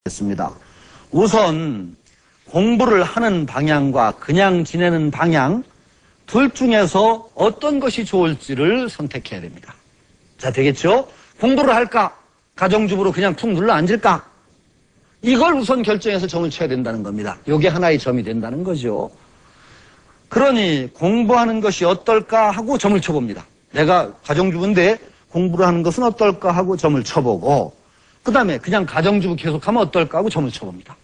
습니다. 우선 공부를 하는 방향과 그냥 지내는 방향 둘 중에서 어떤 것이 좋을지를 선택해야 됩니다. 자, 되겠죠? 공부를 할까? 가정주부로 그냥 툭 눌러 앉을까? 이걸 우선 결정해서 점을 쳐야 된다는 겁니다. 이게 하나의 점이 된다는 거죠. 그러니 공부하는 것이 어떨까 하고 점을 쳐봅니다. 내가 가정주부인데 공부를 하는 것은 어떨까 하고 점을 쳐보고 그 다음에 그냥 가정주부 계속하면 어떨까 하고 점을 쳐봅니다.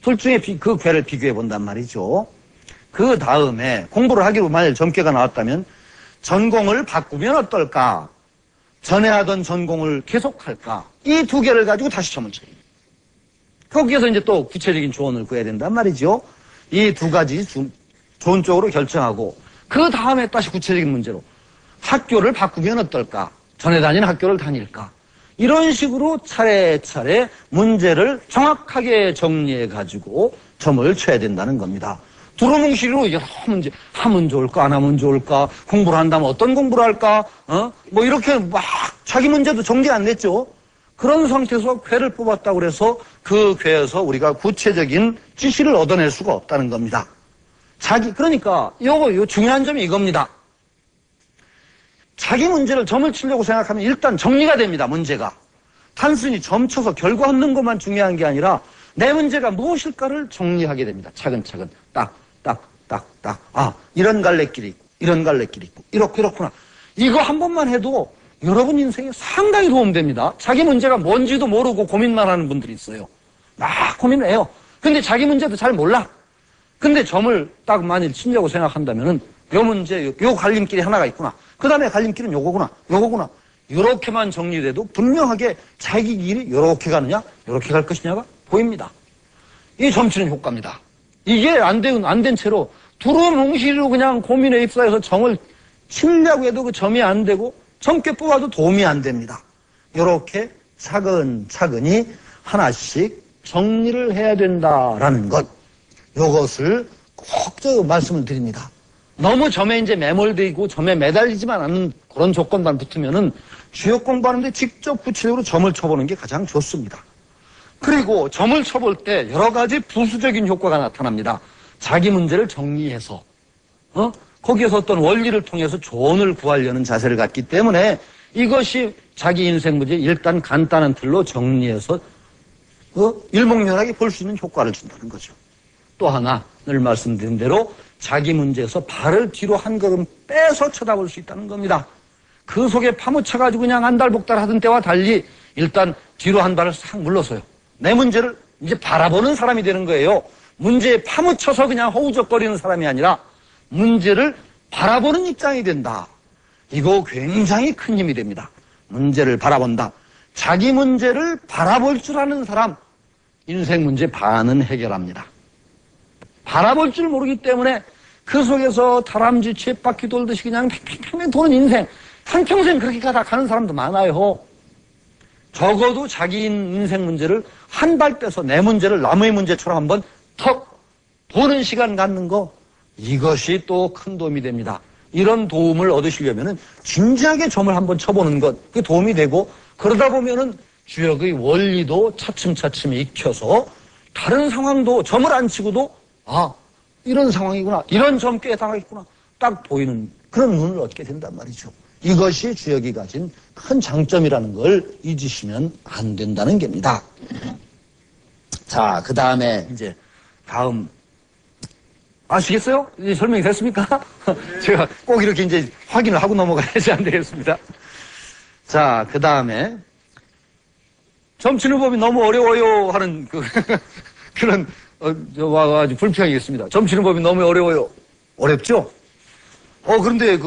둘 중에 그 괴를 비교해 본단 말이죠. 그 다음에 공부를 하기로 만약 점괘가 나왔다면 전공을 바꾸면 어떨까? 전에 하던 전공을 계속할까? 이 두 개를 가지고 다시 점을 쳐요. 거기에서 이제 또 구체적인 조언을 구해야 된단 말이죠. 이 두 가지 좋은 쪽으로 결정하고 그 다음에 다시 구체적인 문제로 학교를 바꾸면 어떨까? 전에 다니는 학교를 다닐까? 이런 식으로 차례차례 문제를 정확하게 정리해가지고 점을 쳐야 된다는 겁니다. 두루뭉실로 여러 문제, 하면 좋을까, 안 하면 좋을까, 공부를 한다면 어떤 공부를 할까, 뭐 이렇게 막 자기 문제도 정리 안 됐죠. 그런 상태에서 괴를 뽑았다고 그래서 그 괴에서 우리가 구체적인 지시를 얻어낼 수가 없다는 겁니다. 그러니까 요 중요한 점이 이겁니다. 자기 문제를 점을 치려고 생각하면 일단 정리가 됩니다, 문제가. 단순히 점 쳐서 결과 얻는 것만 중요한 게 아니라 내 문제가 무엇일까를 정리하게 됩니다. 차근차근. 딱. 아, 이런 갈래길이 있고, 이런 갈래길이 있고, 이렇구나. 이거 한 번만 해도 여러분 인생에 상당히 도움됩니다. 자기 문제가 뭔지도 모르고 고민만 하는 분들이 있어요. 막 고민을 해요. 근데 자기 문제도 잘 몰라. 근데 점을 딱 만일 치려고 생각한다면은 요 문제, 요 갈림길이 하나가 있구나. 그 다음에 갈림길은 요거구나. 요렇게만 정리돼도 분명하게 자기 길이 요렇게 가느냐, 요렇게 갈 것이냐가 보입니다. 이 점치는 효과입니다. 이게 안 된 채로 두루뭉실로 그냥 고민에 입사해서 점을 치려고 해도 그 점이 안 되고 점괘 뽑아도 도움이 안 됩니다. 요렇게 차근차근히 하나씩 정리를 해야 된다라는 것. 요것을 꼭 말씀을 드립니다. 너무 점에 이제 매몰되고 점에 매달리지만 않는 그런 조건만 붙으면은 주역 공부하는데 직접 구체적으로 점을 쳐보는 게 가장 좋습니다. 그리고 점을 쳐볼 때 여러 가지 부수적인 효과가 나타납니다. 자기 문제를 정리해서, 거기에서 어떤 원리를 통해서 조언을 구하려는 자세를 갖기 때문에 이것이 자기 인생 문제 일단 간단한 틀로 정리해서, 일목요연하게 볼 수 있는 효과를 준다는 거죠. 또 하나, 늘 말씀드린 대로 자기 문제에서 발을 뒤로 한 걸음 빼서 쳐다볼 수 있다는 겁니다. 그 속에 파묻혀가지고 그냥 안달복달 하던 때와 달리 일단 뒤로 한 발을 싹 물러서요. 내 문제를 이제 바라보는 사람이 되는 거예요. 문제에 파묻혀서 그냥 허우적거리는 사람이 아니라 문제를 바라보는 입장이 된다. 이거 굉장히 큰 힘이 됩니다. 문제를 바라본다. 자기 문제를 바라볼 줄 아는 사람, 인생 문제 반은 해결합니다. 바라볼 줄 모르기 때문에 그 속에서 다람쥐 쳇바퀴 돌듯이 그냥 팽팽팽 도는 인생, 한평생 그렇게 가는 사람도 많아요. 적어도 자기 인생 문제를 한 발 빼서 내 문제를 남의 문제처럼 한번 턱 보는 시간 갖는 거, 이것이 또 큰 도움이 됩니다. 이런 도움을 얻으시려면은 진지하게 점을 한번 쳐보는 것, 그게 도움이 되고, 그러다 보면은 주역의 원리도 차츰차츰 익혀서 다른 상황도 점을 안 치고도 아, 이런 상황이구나, 이런 점괘에 당하겠구나 딱 보이는 그런 눈을 얻게 된단 말이죠. 이것이 주역이 가진 큰 장점이라는 걸 잊으시면 안 된다는 겁니다. 자, 그 다음에 이제 다음 아시겠어요? 이제 설명이 됐습니까? 제가 꼭 이렇게 이제 확인을 하고 넘어가야지 안 되겠습니다. 자, 그 다음에 점치는 법이 너무 어려워요 하는 그런 아주 불평이 있습니다. 점치는 법이 너무 어려워요. 어렵죠? 그런데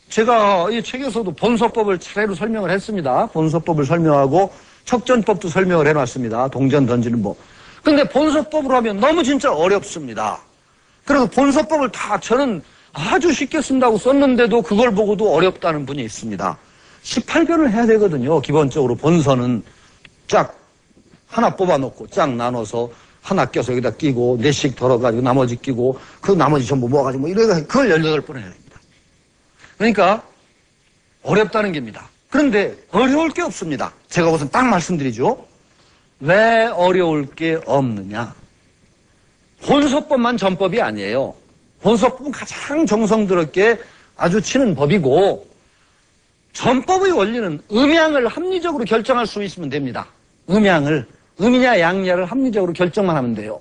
제가 이 책에서도 본서법을 차례로 설명을 했습니다. 본서법을 설명하고 척전법도 설명을 해놨습니다. 동전 던지는 법. 근데 본서법으로 하면 너무 진짜 어렵습니다. 그래서 본서법을 다 저는 아주 쉽게 쓴다고 썼는데도 그걸 보고도 어렵다는 분이 있습니다. 18변을 해야 되거든요. 기본적으로 본서는 쫙 하나 뽑아놓고 쫙 나눠서 하나 껴서 여기다 끼고 넷씩 덜어가지고 나머지 끼고 그 나머지 전부 모아가지고 뭐 이래가 그걸 18번 해야 됩니다. 그러니까 어렵다는 겁니다. 그런데 어려울 게 없습니다. 제가 우선 딱 말씀드리죠. 왜 어려울 게 없느냐? 혼소법만 전법이 아니에요. 혼소법은 가장 정성스럽게 아주 치는 법이고, 전법의 원리는 음양을 합리적으로 결정할 수 있으면 됩니다. 음이냐 양냐를 합리적으로 결정만 하면 돼요.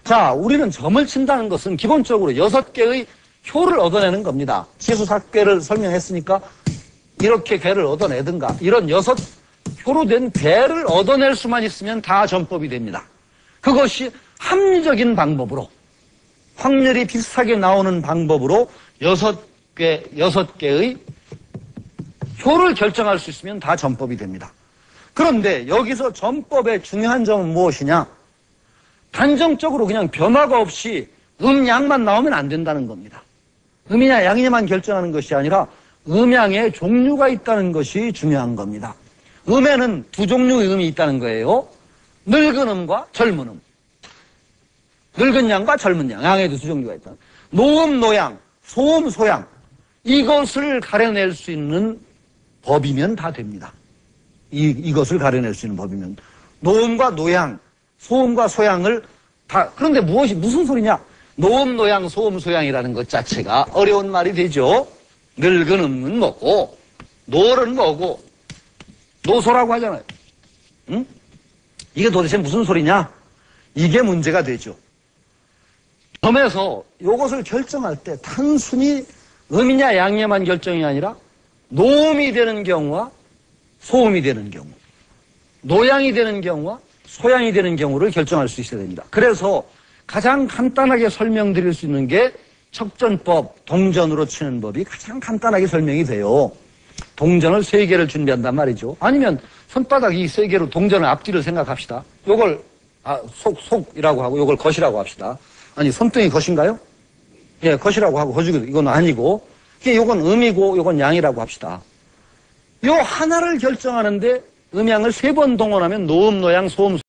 자, 우리는 점을 친다는 것은 기본적으로 6개의 효를 얻어내는 겁니다. 지수삭괴를 설명했으니까 이렇게 괴를 얻어내든가, 이런 6효로 된 괴를 얻어낼 수만 있으면 다 전법이 됩니다. 그것이 합리적인 방법으로, 확률이 비슷하게 나오는 방법으로 6개의 효를 결정할 수 있으면 다 전법이 됩니다. 그런데 여기서 전법의 중요한 점은 무엇이냐? 단정적으로 그냥 변화가 없이 음양만 나오면 안 된다는 겁니다. 음이냐 양이냐만 결정하는 것이 아니라 음양의 종류가 있다는 것이 중요한 겁니다. 음에는 2종류의 음이 있다는 거예요. 늙은 음과 젊은 음. 늙은 양과 젊은 양. 양에도 2종류가 있다. 노음, 노양, 소음, 소양. 이것을 가려낼 수 있는 법이면 다 됩니다. 이것을 가려낼 수 있는 법이면. 노음과 노양, 소음과 소양을 다, 그런데 무슨 소리냐? 노음, 노양, 소음, 소양이라는 것 자체가 어려운 말이 되죠. 늙은 음은 뭐고, 노는 뭐고, 노소라고 하잖아요. 응? 이게 도대체 무슨 소리냐? 이게 문제가 되죠. 점에서 이것을 결정할 때 단순히 음이냐 양이냐만 결정이 아니라 노음이 되는 경우와 소음이 되는 경우, 노양이 되는 경우와 소양이 되는 경우를 결정할 수 있어야 됩니다. 그래서 가장 간단하게 설명드릴 수 있는 게 척전법, 동전으로 치는 법이 가장 간단하게 설명이 돼요. 동전을 3개를 준비한단 말이죠. 아니면 손바닥 이 3개로 동전의 앞뒤를 생각합시다. 요걸 속이라고 하고 요걸 것이라고 합시다. 아니, 손등이 것인가요? 예, 것이라고 하고 이건 아니고, 요건 음이고 요건 양이라고 합시다. 요 하나를 결정하는데 음양을 3번 동원하면 노음, 노양, 소음,